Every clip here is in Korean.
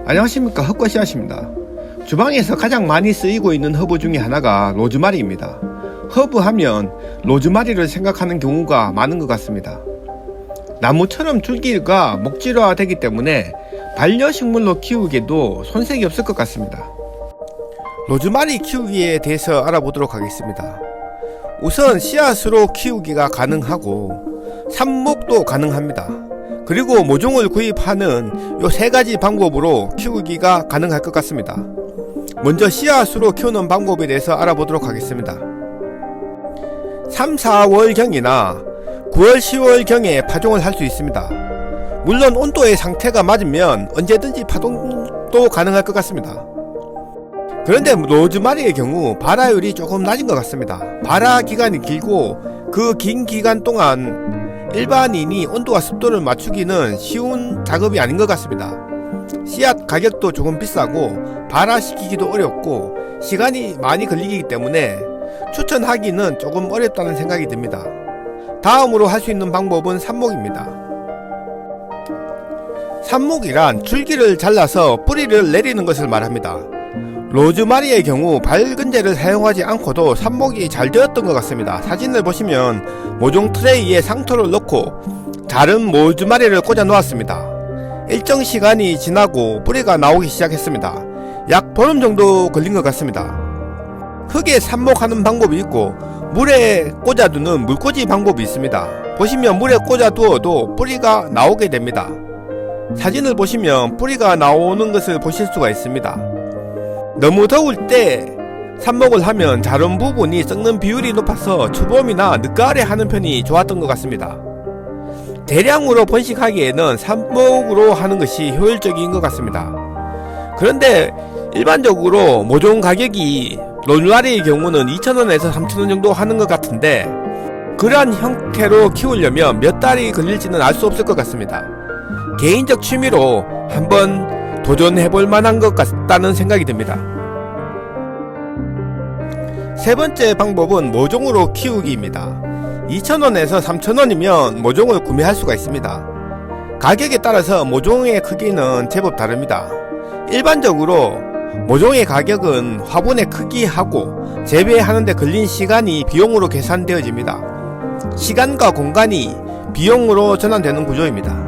안녕하십니까, 헛것이아십니다. 주방에서 가장 많이 쓰이고 있는 허브 중에 하나가 로즈마리입니다. 허브 하면 로즈마리를 생각하는 경우가 많은 것 같습니다. 나무처럼 줄기가 목질화 되기 때문에 반려식물로 키우기에도 손색이 없을 것 같습니다. 로즈마리 키우기에 대해서 알아보도록 하겠습니다. 우선 씨앗으로 키우기가 가능하고 삽목도 가능합니다. 그리고 모종을 구입하는 요 세 가지 방법으로 키우기가 가능할 것 같습니다. 먼저 씨앗으로 키우는 방법에 대해서 알아보도록 하겠습니다. 3, 4월경이나 9월, 10월경에 파종을 할 수 있습니다. 물론 온도의 상태가 맞으면 언제든지 파종도 가능할 것 같습니다. 그런데 로즈마리의 경우 발화율이 조금 낮은 것 같습니다. 발화 기간이 길고 그 긴 기간 동안 일반인이 온도와 습도를 맞추기는 쉬운 작업이 아닌 것 같습니다. 씨앗 가격도 조금 비싸고 발화시키기도 어렵고 시간이 많이 걸리기 때문에 추천하기는 조금 어렵다는 생각이 듭니다. 다음으로 할 수 있는 방법은 삽목입니다. 삽목이란 줄기를 잘라서 뿌리를 내리는 것을 말합니다. 로즈마리의 경우 밝은 재를 사용하지 않고도 삽목이 잘 되었던 것 같습니다. 사진을 보시면 모종 트레이에 상토를 넣고 자른 로즈마리를 꽂아 놓았습니다. 일정 시간이 지나고 뿌리가 나오기 시작했습니다. 약 보름 정도 걸린 것 같습니다. 흙에 삽목하는 방법이 있고 물에 꽂아두는 물꽂이 방법이 있습니다. 보시면 물에 꽂아두어도 뿌리가 나오게 됩니다. 사진을 보시면 뿌리가 나오는 것을 보실 수가 있습니다. 너무 더울 때 삽목을 하면 자른 부분이 썩는 비율이 높아서 추봄이나 늦가을에 하는 편이 좋았던 것 같습니다. 대량으로 번식하기에는 삽목으로 하는 것이 효율적인 것 같습니다. 그런데 일반적으로 모종 가격이 로즈마리의 경우는 2,000원에서 3,000원 정도 하는 것 같은데 그러한 형태로 키우려면 몇 달이 걸릴지는 알 수 없을 것 같습니다. 개인적 취미로 한번 도전해볼 만한 것 같다는 생각이 듭니다. 세 번째 방법은 모종으로 키우기입니다. 2,000원에서 3,000원이면 모종을 구매할 수가 있습니다. 가격에 따라서 모종의 크기는 제법 다릅니다. 일반적으로 모종의 가격은 화분의 크기하고 재배하는 데 걸린 시간이 비용으로 계산되어집니다. 시간과 공간이 비용으로 전환되는 구조입니다.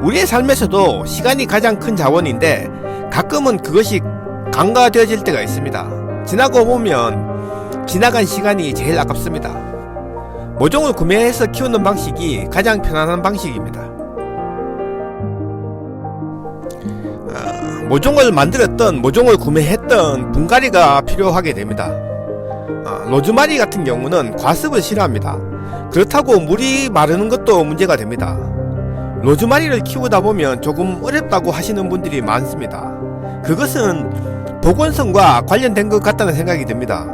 우리의 삶에서도 시간이 가장 큰 자원인데 가끔은 그것이 간과되어질 때가 있습니다. 지나고 보면 지나간 시간이 제일 아깝습니다. 모종을 구매해서 키우는 방식이 가장 편안한 방식입니다. 모종을 만들었던 모종을 구매했던 분갈이가 필요하게 됩니다. 로즈마리 같은 경우는 과습을 싫어합니다. 그렇다고 물이 마르는 것도 문제가 됩니다. 로즈마리를 키우다 보면 조금 어렵다고 하시는 분들이 많습니다. 그것은 복원성과 관련된 것 같다는 생각이 듭니다.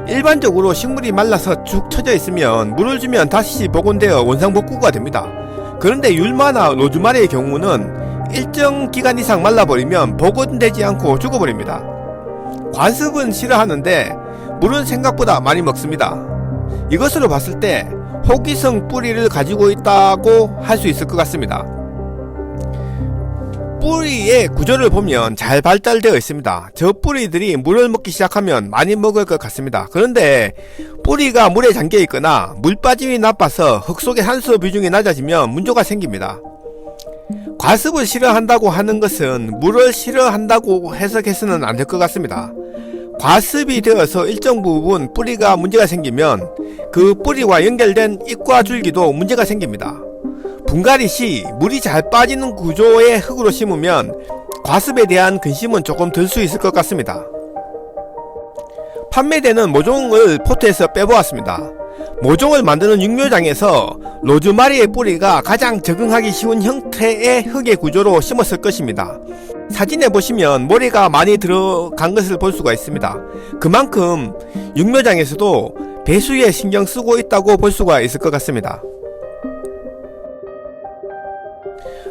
일반적으로 식물이 말라서 쭉 처져 있으면 물을 주면 다시 복원되어 원상복구가 됩니다. 그런데 율마나 로즈마리의 경우는 일정 기간 이상 말라버리면 복원되지 않고 죽어버립니다. 관습은 싫어하는데 물은 생각보다 많이 먹습니다. 이것으로 봤을 때 호기성 뿌리를 가지고 있다고 할 수 있을 것 같습니다. 뿌리의 구조를 보면 잘 발달되어 있습니다. 저 뿌리들이 물을 먹기 시작하면 많이 먹을 것 같습니다. 그런데 뿌리가 물에 잠겨 있거나 물 빠짐이 나빠서 흙 속의 산소 비중이 낮아지면 문제가 생깁니다. 과습을 싫어한다고 하는 것은 물을 싫어한다고 해석해서는 안 될 것 같습니다. 과습이 되어서 일정 부분 뿌리가 문제가 생기면 그 뿌리와 연결된 잎과 줄기도 문제가 생깁니다. 분갈이 시 물이 잘 빠지는 구조의 흙으로 심으면 과습에 대한 근심은 조금 들 수 있을 것 같습니다. 판매되는 모종을 포트에서 빼보았습니다. 모종을 만드는 육묘장에서 로즈마리의 뿌리가 가장 적응하기 쉬운 형태의 흙의 구조로 심었을 것입니다. 사진에 보시면 모래가 많이 들어간 것을 볼 수가 있습니다. 그만큼 육묘장에서도 배수에 신경 쓰고 있다고 볼 수가 있을 것 같습니다.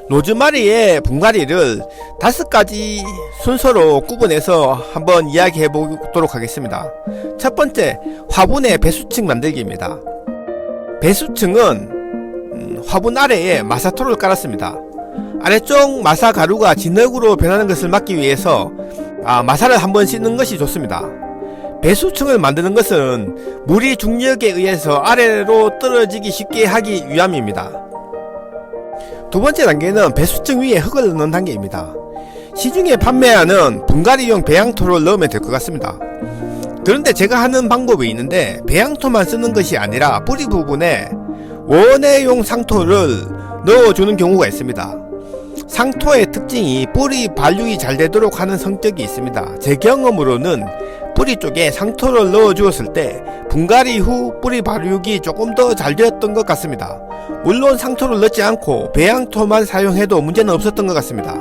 로즈마리의 분갈이를 5가지 순서로 구분해서 한번 이야기해 보도록 하겠습니다. 첫 번째, 화분의 배수층 만들기입니다. 배수층은 화분 아래에 마사토를 깔았습니다. 아래쪽 마사 가루가 진흙으로 변하는 것을 막기 위해서 마사를 한번 씻는 것이 좋습니다. 배수층을 만드는 것은 물이 중력에 의해서 아래로 떨어지기 쉽게 하기 위함입니다. 두 번째 단계는 배수층 위에 흙을 넣는 단계입니다. 시중에 판매하는 분갈이용 배양토를 넣으면 될 것 같습니다. 그런데 제가 하는 방법이 있는데, 배양토만 쓰는 것이 아니라 뿌리 부분에 원해용 상토를 넣어주는 경우가 있습니다. 상토의 특징이 뿌리 발육이 잘 되도록 하는 성격이 있습니다. 제 경험으로는 뿌리 쪽에 상토를 넣어 주었을 때 분갈이 후 뿌리 발육이 조금 더 잘 되었던 것 같습니다. 물론 상토를 넣지 않고 배양토만 사용해도 문제는 없었던 것 같습니다.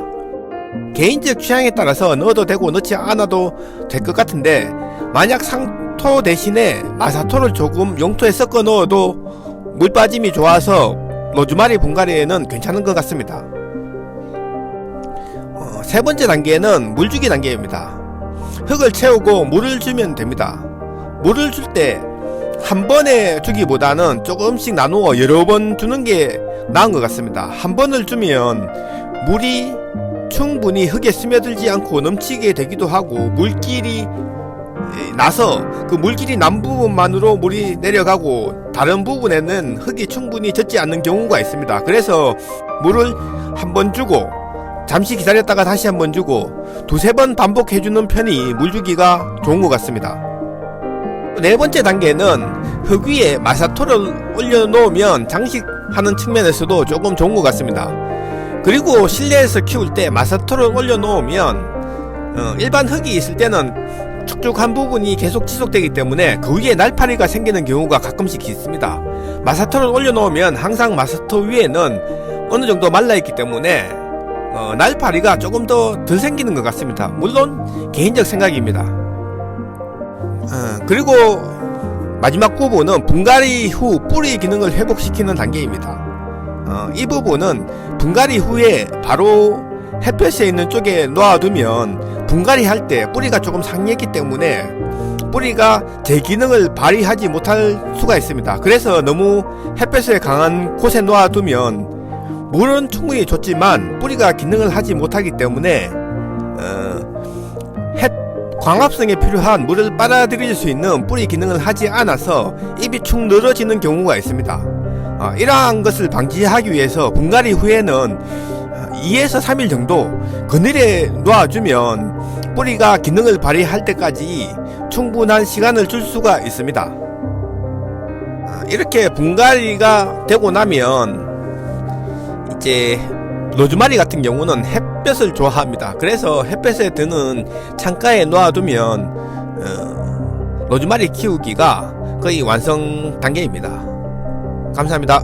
개인적 취향에 따라서 넣어도 되고 넣지 않아도 될 것 같은데, 만약 상토 대신에 마사토를 조금 용토에 섞어 넣어도 물 빠짐이 좋아서 로즈마리 분갈이에는 괜찮은 것 같습니다. 세 번째 단계는 물주기 단계입니다. 흙을 채우고 물을 주면 됩니다. 물을 줄 때 한 번에 주기보다는 조금씩 나누어 여러 번 주는 게 나은 것 같습니다. 한 번을 주면 물이 충분히 흙에 스며들지 않고 넘치게 되기도 하고, 물길이 나서 그 물길이 난 부분만으로 물이 내려가고 다른 부분에는 흙이 충분히 젖지 않는 경우가 있습니다. 그래서 물을 한 번 주고 잠시 기다렸다가 다시 한번 주고 두세 번 반복해주는 편이 물주기가 좋은 것 같습니다. 네 번째 단계는 흙 위에 마사토를 올려놓으면 장식하는 측면에서도 조금 좋은 것 같습니다. 그리고 실내에서 키울 때 마사토를 올려놓으면 일반 흙이 있을 때는 축축한 부분이 계속 지속되기 때문에 그 위에 날파리가 생기는 경우가 가끔씩 있습니다. 마사토를 올려놓으면 항상 마사토 위에는 어느 정도 말라있기 때문에 날파리가 조금 더 덜 생기는 것 같습니다. 물론 개인적 생각입니다. 그리고 마지막 부분은 분갈이 후 뿌리 기능을 회복시키는 단계입니다. 이 부분은 분갈이 후에 바로 햇볕에 있는 쪽에 놓아두면 분갈이 할 때 뿌리가 조금 상했기 때문에 뿌리가 제 기능을 발휘하지 못할 수가 있습니다. 그래서 너무 햇볕에 강한 곳에 놓아두면 물은 충분히 줬지만 뿌리가 기능을 하지 못하기 때문에 광합성에 필요한 물을 빨아들일 수 있는 뿌리 기능을 하지 않아서 잎이 축 늘어지는 경우가 있습니다. 이러한 것을 방지하기 위해서 분갈이 후에는 2에서 3일 정도 그늘에 놓아주면 뿌리가 기능을 발휘할 때까지 충분한 시간을 줄 수가 있습니다. 이렇게 분갈이가 되고 나면 이제 로즈마리 같은 경우는 햇볕을 좋아합니다. 그래서 햇볕에 드는 창가에 놓아두면 로즈마리 키우기가 거의 완성 단계입니다. 감사합니다.